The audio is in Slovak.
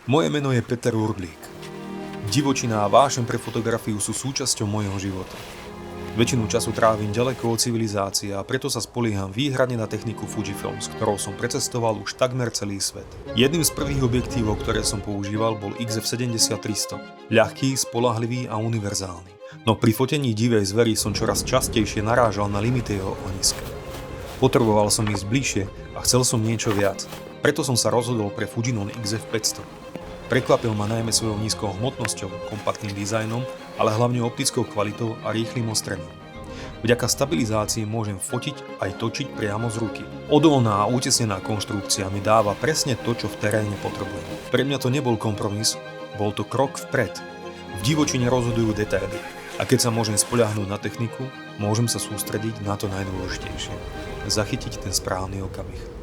Moje meno je Peter Urblík. Divočina a vášeň pre fotografiu sú súčasťou môjho života. Väčšinu času trávim ďaleko od civilizácie a preto sa spolieham výhradne na techniku Fujifilm, s ktorou som precestoval už takmer celý svet. Jedným z prvých objektívov, ktoré som používal, bol XF70-300. Ľahký, spoľahlivý a univerzálny. No pri fotení divej zvery som čoraz častejšie narážal na limity jeho ohniska. Potreboval som ísť bližšie a chcel som niečo viac. Preto som sa rozhodol pre Fujinon XF500. Prekvapil ma najmä svojou nízkou hmotnosťou, kompaktným dizajnom, ale hlavne optickou kvalitou a rýchlym ostrením. Vďaka stabilizácii môžem fotiť aj točiť priamo z ruky. Odolná a utesnená konštrukcia mi dáva presne to, čo v teréne potrebujem. Pre mňa to nebol kompromis, bol to krok vpred. V divočine rozhodujú detaily. A keď sa môžem spoľahnúť na techniku, môžem sa sústrediť na to najdôležitejšie. Zachytiť ten správny okamih.